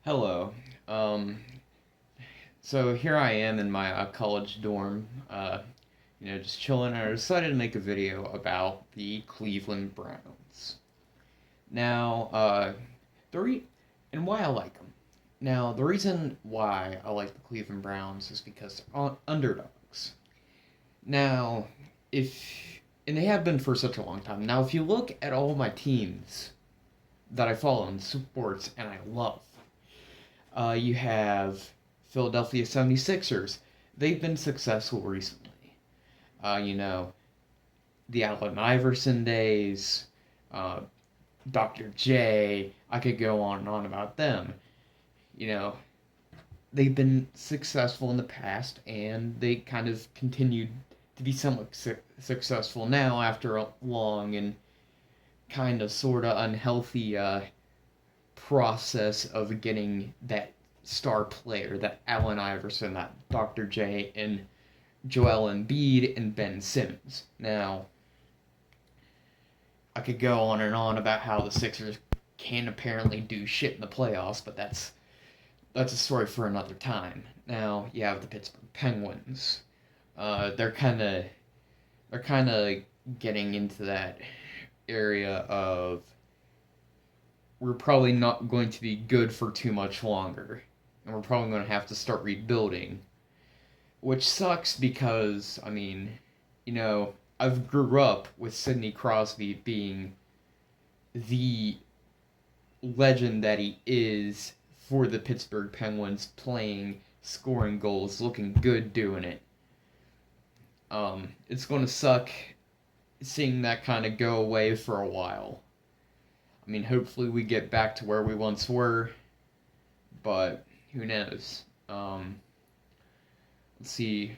Hello. Um, so here I am in my college dorm, just chilling, and I decided to make a video about the Cleveland Browns. Now, the re- and why I like them. Now, the reason why I like the Cleveland Browns is because they're underdogs. Now, if and they have been for such a long time. Now, if you look at all my teams that I follow in sports and I love, you have Philadelphia 76ers. They've been successful recently. Uh, you know, the Allen Iverson days, uh, Dr. J. I could go on and on about them. You know, they've been successful in the past, and they kind of continued to be somewhat successful now after a long and kind of sort of unhealthy process of getting that star player, that Allen Iverson, that Dr. J, and Joel Embiid and Ben Simmons. Now, I could go on and on about how the Sixers can apparently do shit in the playoffs, but that's a story for another time. Now you have the Pittsburgh Penguins. They're kind of getting into that area of we're probably not going to be good for too much longer, and we're probably going to have to start rebuilding, which sucks because you know, I've grew up with Sidney Crosby being the legend that he is for the Pittsburgh Penguins, playing, scoring goals, looking good doing it. It's going to suck seeing that kind of go away for a while. Hopefully we get back to where we once were, but who knows? Let's see.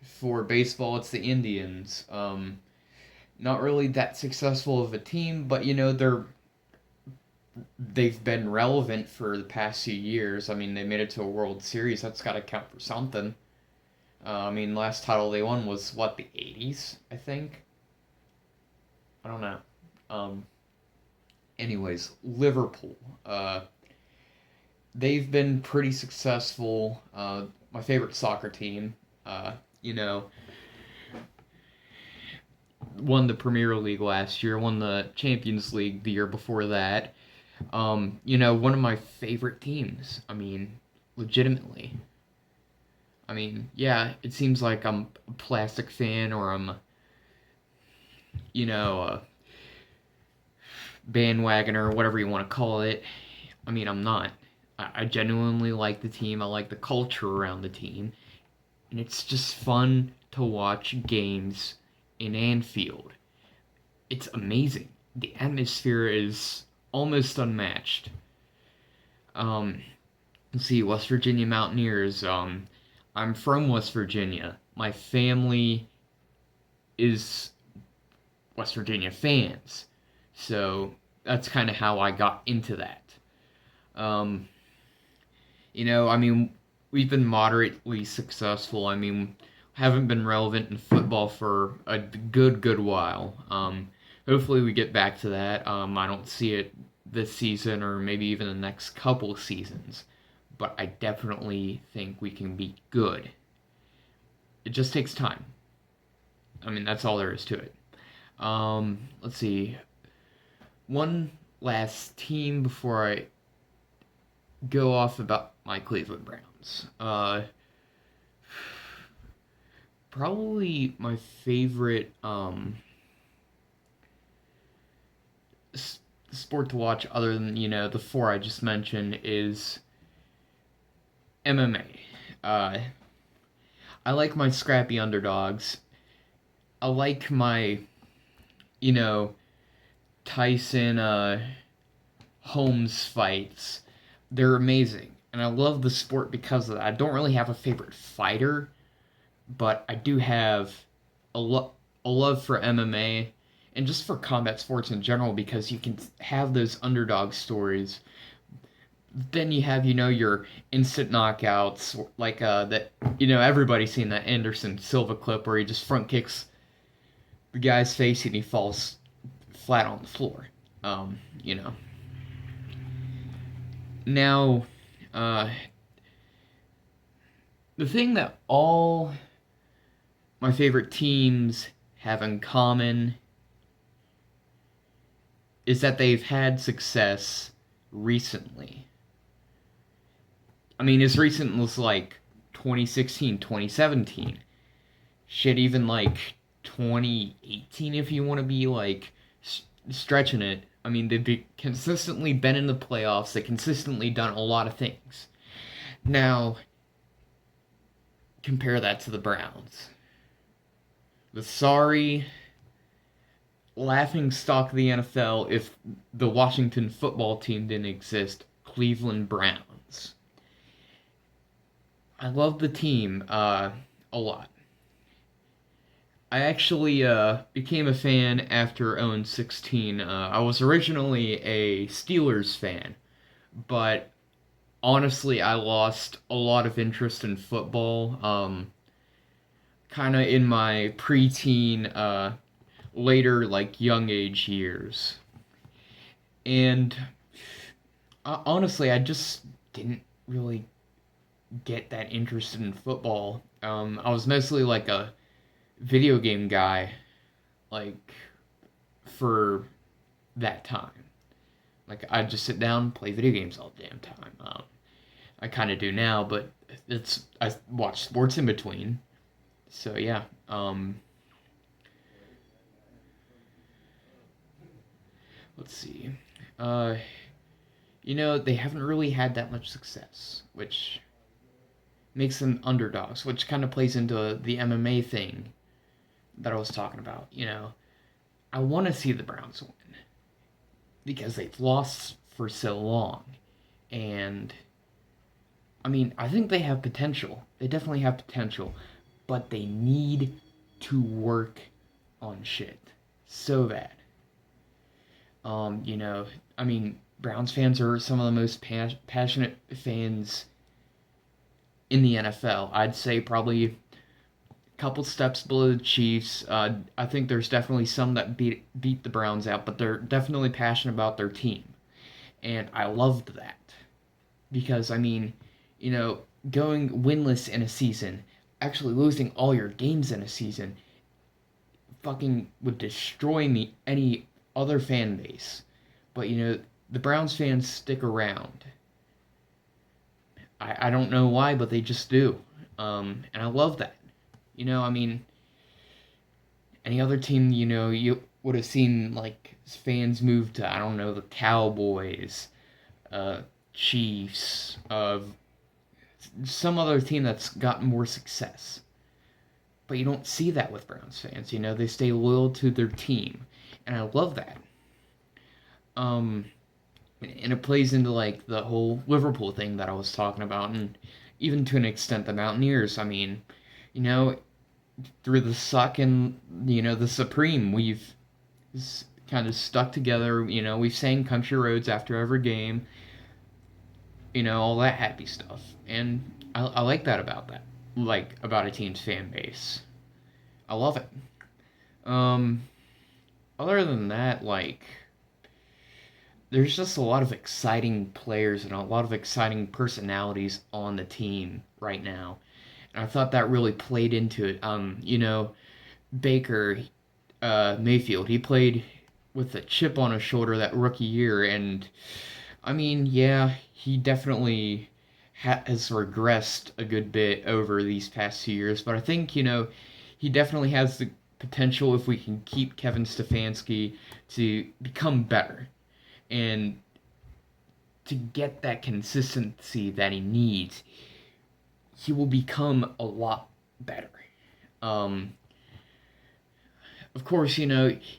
For baseball, it's the Indians. Not really that successful of a team, but they've been relevant for the past few years. They made it to a World Series. That's got to count for something. Last title they won was what, the '80s, I think. I don't know. Um, Anyways, Liverpool. They've been pretty successful. My favorite soccer team. You know, won the Premier League last year. Won the Champions League the year before that. One of my favorite teams. Legitimately. Yeah, it seems like I'm a plastic fan or I'm, a bandwagoner or whatever you want to call it. I'm not. I genuinely like the team. I like the culture around the team. And it's just fun to watch games in Anfield. It's amazing. The atmosphere is almost unmatched. Um, let's see, West Virginia Mountaineers. I'm from West Virginia. My family is West Virginia fans. So that's kind of how I got into that. Um, we've been moderately successful. Haven't been relevant in football for a good while. Hopefully we get back to that. I don't see it this season or maybe even the next couple seasons, but I definitely think we can be good. It just takes time. That's all there is to it. Let's see. One last team before I go off about my Cleveland Browns. Probably my favorite sport to watch, other than the four I just mentioned, is MMA. I like my scrappy underdogs. I like my you know Tyson Holmes fights. They're amazing, and I love the sport because of that. I don't really have a favorite fighter, but I do have a love for MMA and just for combat sports in general because you can have those underdog stories. Then you have, your instant knockouts, like that. Everybody's seen that Anderson Silva clip where he just front kicks the guy's face and he falls flat on the floor. Um, you know. Now, Uh, the thing that all my favorite teams have in common is that they've had success recently. I mean, as recent as like 2016, 2017. Shit, even like 2018 if you want to be like stretching it. I mean, consistently been in the playoffs. They consistently done a lot of things. Now, compare that to the Browns. The sorry laughing stock of the NFL if the Washington football team didn't exist, Cleveland Browns. I love the team a lot. I actually became a fan after 0-16. I was originally a Steelers fan, but honestly, I lost a lot of interest in football. Kind of in my preteen, later like young age years, and honestly, I just didn't really get that interested in football. I was mostly like a video game guy, like for that time. Like I'd just sit down and play video games all the damn time. I kind of do now, but I watch sports in between. So yeah. Let's see. Uh, they haven't really had that much success, which makes them underdogs, which kind of plays into the MMA thing that I was talking about. I want to see the Browns win because they've lost for so long. And I mean, I think they have potential. They definitely have potential, but they need to work on shit so bad. I mean, Browns fans are some of the most passionate fans in the NFL. I'd say probably a couple steps below the Chiefs. I think there's definitely some that beat the Browns out, but they're definitely passionate about their team, and I loved that because I mean, going winless in a season, actually losing all your games in a season, fucking would destroy me any other fan base. But the Browns fans stick around. I don't know why, but they just do. And I love that. I mean, any other team, you would have seen like fans move to, I don't know, the Cowboys, uh, Chiefs, some other team that's gotten more success. But you don't see that with Browns fans. They stay loyal to their team, and I love that. Um, and it plays into like the whole Liverpool thing that I was talking about, and even to an extent the Mountaineers. I mean, you know, through the suck and the Supreme, we've kind of stuck together. We've sang Country Roads after every game. All that happy stuff, and I like that about that. Like about a team's fan base. I love it. Um, Other than that, like there's just a lot of exciting players and a lot of exciting personalities on the team right now. And I thought that really played into it. Baker Mayfield, he played with a chip on his shoulder that rookie year, and I mean, yeah, he definitely has regressed a good bit over these past 2 years, but I think, he definitely has the potential if we can keep Kevin Stefanski to become better and to get that consistency that he needs. He will become a lot better. Um, of course, you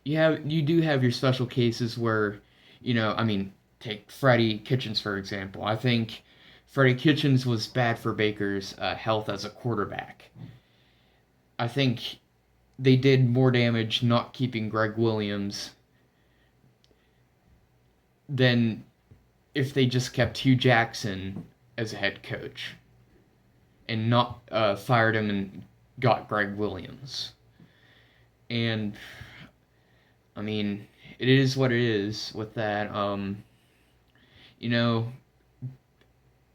do have your special cases where, I mean, take Freddie Kitchens for example. I think Freddie Kitchens was bad for Baker's health as a quarterback. I think they did more damage not keeping Greg Williams than if they just kept Hugh Jackson as a head coach and not fired him and got Greg Williams. And I mean, it is what it is with that. You know,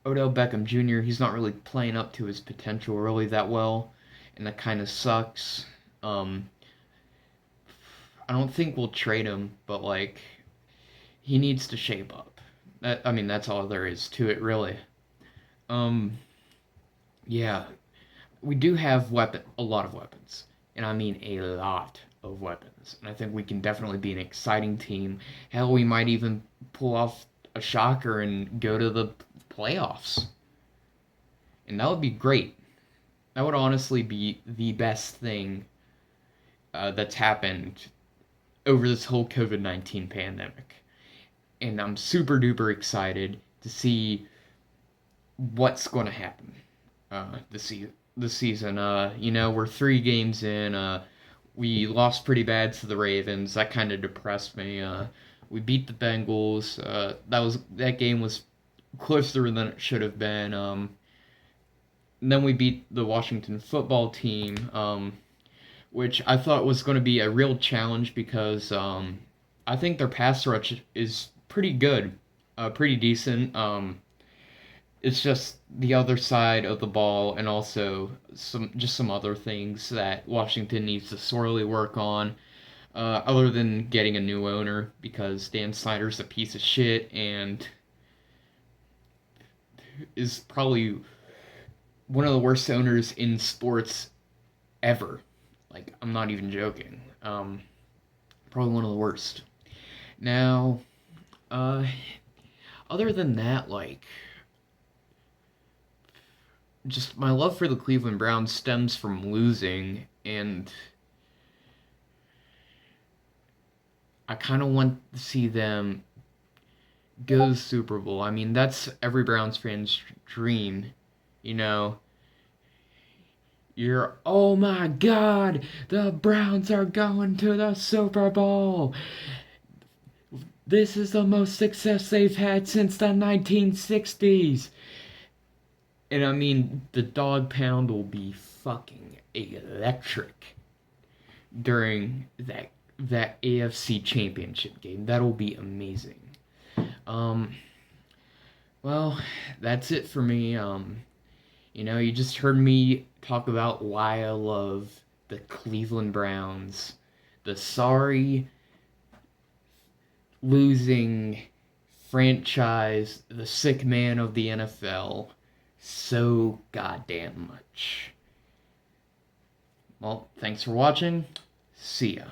Odell Beckham Jr., he's not really playing up to his potential really that well, and that kind of sucks. Um, I don't think we'll trade him, but like he needs to shape up. I mean, that's all there is to it, really. Um, yeah, we do have a lot of weapons, and I mean a lot of weapons. And I think we can definitely be an exciting team. Hell, we might even pull off a shocker and go to the playoffs, and that would be great. That would honestly be the best thing that's happened over this whole COVID-19 pandemic. And I'm super duper excited to see what's going to happen this season. We're 3 games in. We lost pretty bad to the Ravens. That kind of depressed me. We beat the Bengals. That game was closer than it should have been. And then we beat the Washington football team, which I thought was going to be a real challenge because I think their pass rush is pretty good, pretty decent. It's just the other side of the ball, and also some other things that Washington needs to sorely work on. Other than getting a new owner, because Dan Snyder's a piece of shit and is probably one of the worst owners in sports ever. Like, I'm not even joking. Probably one of the worst. Now, uh, other than that, like, just my love for the Cleveland Browns stems from losing, and I kind of want to see them go to the Super Bowl. I mean, that's every Browns fan's dream, you know. Oh my God, the Browns are going to the Super Bowl. This is the most success they've had since the 1960s. And I mean, the dog pound will be fucking electric during that AFC Championship game. That'll be amazing. Um, well, that's it for me. You just heard me talk about why I love the Cleveland Browns, the sorry losing franchise, the sick man of the NFL, so goddamn much. Well, thanks for watching. See ya.